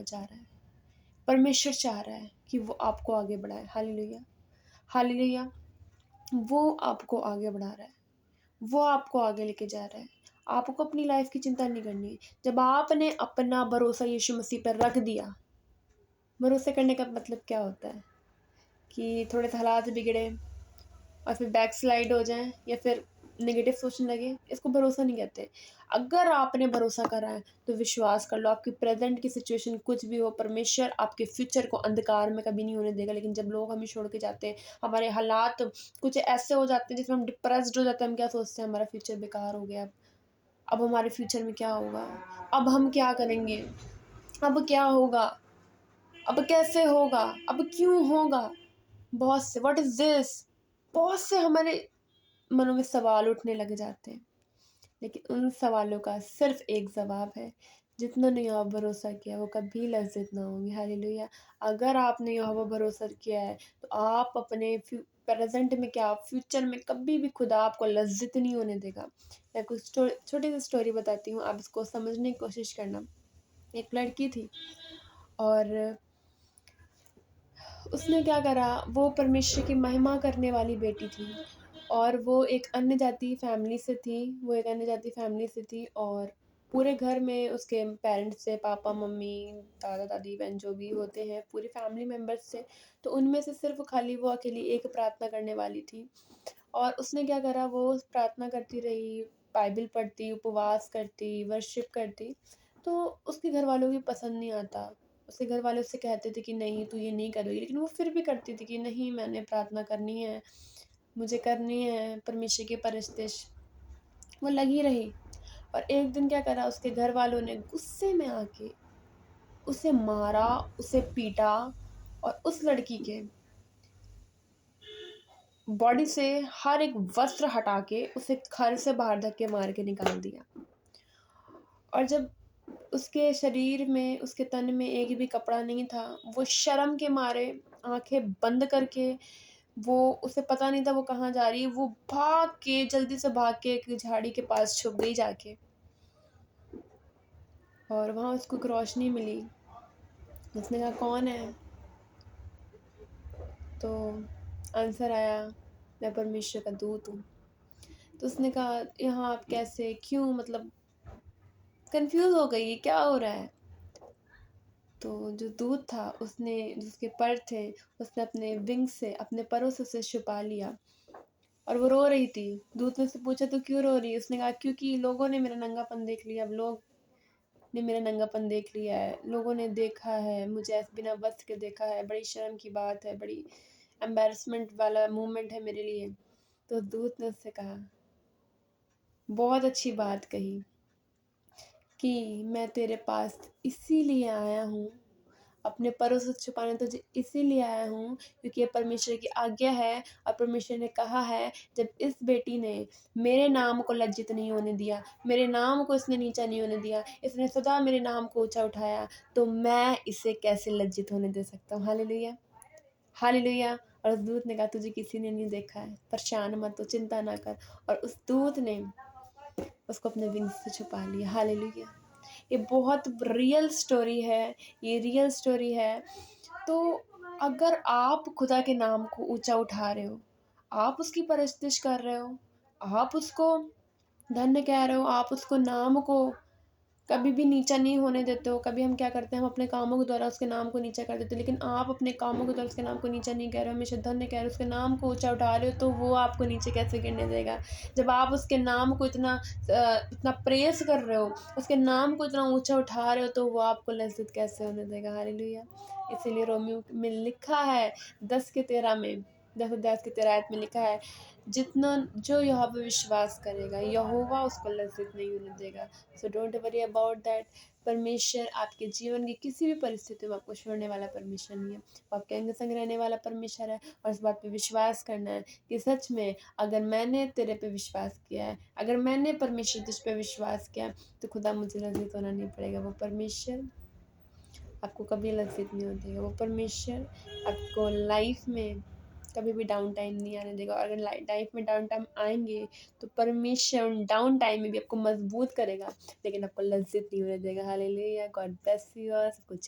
बढ़ाना चाह रहा है। परमेश्वर चाह रहा है कि वो आपको आगे बढ़ाए। Hallelujah, hallelujah. वो आपको आगे बढ़ा रहा है, वो आपको आगे लेके जा रहा है। आपको अपनी लाइफ की चिंता नहीं करनी है। जब आपने अपना भरोसा यीशु मसीह पर रख दिया, भरोसा करने का मतलब क्या होता है कि थोड़े से हालात बिगड़े और फिर बैकस्लाइड हो जाएं या फिर नेगेटिव सोचने लगे, इसको भरोसा नहीं कहते। अगर आपने भरोसा करा है तो विश्वास कर लो, आपकी प्रेजेंट की सिचुएशन कुछ भी हो, परमेश्वर आपके फ्यूचर को अंधकार में कभी नहीं होने देगा। लेकिन जब लोग हमें छोड़ के जाते हैं, हमारे हालात कुछ ऐसे हो जाते हैं जिसमें हम डिप्रेस्ड हो जाते हैं, हम क्या सोचते हैं, हमारा फ्यूचर बेकार हो गया, अब हमारे फ्यूचर में क्या होगा, अब हम क्या करेंगे, अब क्या होगा, अब कैसे होगा, अब क्यों होगा, बहुत से व्हाट इज दिस, बहुत से हमारे मनों में सवाल उठने लग जाते हैं। लेकिन उन सवालों का सिर्फ एक जवाब है, जिन्होंने यहोवा भरोसा किया वो कभी लज्जित ना होंगे। हालेलुया। अगर आपने यहोवा भरोसा किया है तो आप अपने प्रेजेंट में क्या, फ्यूचर में कभी भी खुदा आपको लज्जित नहीं होने देगा। मैं कुछ छोटी सी स्टोरी बताती हूँ, आप इसको समझने की कोशिश करना। एक लड़की थी और उसने क्या करा, वो परमेश्वर की महिमा करने वाली बेटी थी और वो एक अन्य जाति फैमिली से थी, वो एक अन्य जाति फैमिली से थी और पूरे घर में उसके पेरेंट्स से, पापा मम्मी दादा दादी बहन जो भी होते हैं, पूरे फैमिली मेम्बर्स थे। तो उनमें से सिर्फ खाली वो अकेली एक प्रार्थना करने वाली थी। और उसने क्या करा, वो प्रार्थना करती रही, बाइबल पढ़ती, उपवास करती, वर्शिप करती। तो उसके घर वालों की पसंद नहीं आता, उसके घर वाले उससे कहते थे कि नहीं तू ये नहीं करोगी, लेकिन वो फिर भी करती थी कि नहीं मैंने प्रार्थना करनी है, मुझे करनी है परमेश्वर की परस्तिश। वो लगी रही और एक दिन क्या करा, उसके घर वालों ने गुस्से में आके उसे मारा, उसे पीटा और उस लड़की के बॉडी से हर एक वस्त्र हटा के उसे घर से बाहर धक्के मार के निकाल दिया। और जब उसके शरीर में, उसके तन में एक भी कपड़ा नहीं था, वो शर्म के मारे आंखें बंद करके, वो उसे पता नहीं था वो कहाँ जा रही है, वो भाग के, जल्दी से भाग के एक झाड़ी के पास छुप गई जाके। और वहाँ उसको एक रोशनी मिली। उसने कहा कौन है, तो आंसर आया मैं परमेश्वर का दूत हूँ। तो उसने कहा यहाँ आप कैसे, क्यों, मतलब कंफ्यूज हो गई क्या हो रहा है। तो जो दूत था उसने, जिसके पर थे, उसने अपने विंग से, अपने परों से उसे छुपा लिया और वो रो रही थी। दूत ने उससे पूछा तो क्यों रो रही है, उसने कहा क्योंकि लोगों ने मेरा नंगापन देख लिया, अब लोग ने मेरा नंगापन देख लिया है, लोगों ने देखा है मुझे ऐसे बिना वस्त्र के देखा है, बड़ी शर्म की बात है, बड़ी एम्बैरसमेंट वाला मोमेंट है मेरे लिए। तो दूत ने उससे कहा, बहुत अच्छी बात कही कि मैं तेरे पास इसीलिए आया हूँ, अपने परों से छुपाने तुझे इसीलिए आया हूँ क्योंकि ये परमेश्वर की आज्ञा है। और परमेश्वर ने कहा है जब इस बेटी ने मेरे नाम को लज्जित नहीं होने दिया, मेरे नाम को इसने नीचा नहीं होने दिया, इसने सदा मेरे नाम को ऊंचा उठाया, तो मैं इसे कैसे लज्जित होने दे सकता हूँ। Hallelujah, hallelujah. और उस दूत ने कहा तुझे किसी ने नहीं देखा है, परेशान मत हो, चिंता ना कर। और उस दूत ने उसको अपने विंग्स से छुपा लिया। हालेलुया। ये बहुत रियल स्टोरी है, ये रियल स्टोरी है। तो अगर आप खुदा के नाम को ऊंचा उठा रहे हो, आप उसकी परस्तिश कर रहे हो, आप उसको धन्य कह रहे हो, आप उसको नाम को कभी भी नीचा नहीं होने देते हो। कभी हम क्या करते हैं, हम अपने कामों के द्वारा उसके नाम को नीचा कर देते हो, लेकिन आप अपने कामों के द्वारा उसके नाम को नीचा नहीं कह रहे हो, हमेशा धन्य कह रहे हो, उसके नाम को ऊंचा उठा रहे हो, तो वो आपको नीचे कैसे गिरने देगा। जब आप उसके नाम को इतना प्रेस कर रहे हो, उसके नाम को इतना ऊंचा उठा रहे हो, तो वो आपको लज्जित कैसे होने देगा। हालेलुया। इसीलिए रोमियो में लिखा है 10:13 में, 10:13 में लिखा है, जितना जो यहोवा पे विश्वास करेगा यहोवा उसको लज्जित नहीं होने देगा। So don't worry about that. परमेश्वर आपके जीवन की किसी भी परिस्थिति में आपको छोड़ने वाला परमेश्वर नहीं है, वो आपके अंग संग रहने वाला परमेश्वर है। और इस बात पे विश्वास करना है कि सच में अगर मैंने तेरे पे विश्वास किया है, अगर मैंने परमेश्वर तुझ पे विश्वास किया है, तो खुदा मुझे लज्जित होना नहीं पड़ेगा। वो परमेश्वर आपको कभी लज्जित नहीं होने देगा। वो परमेश्वर आपको लाइफ में कभी भी डाउन टाइम नहीं आने देगा। और अगर लाइफ में डाउन टाइम आएंगे तो परमेश्वर उन डाउन टाइम में भी आपको मजबूत करेगा, लेकिन आपको लज्जित नहीं होने देगा। हालेलुया। God bless you. और सब कुछ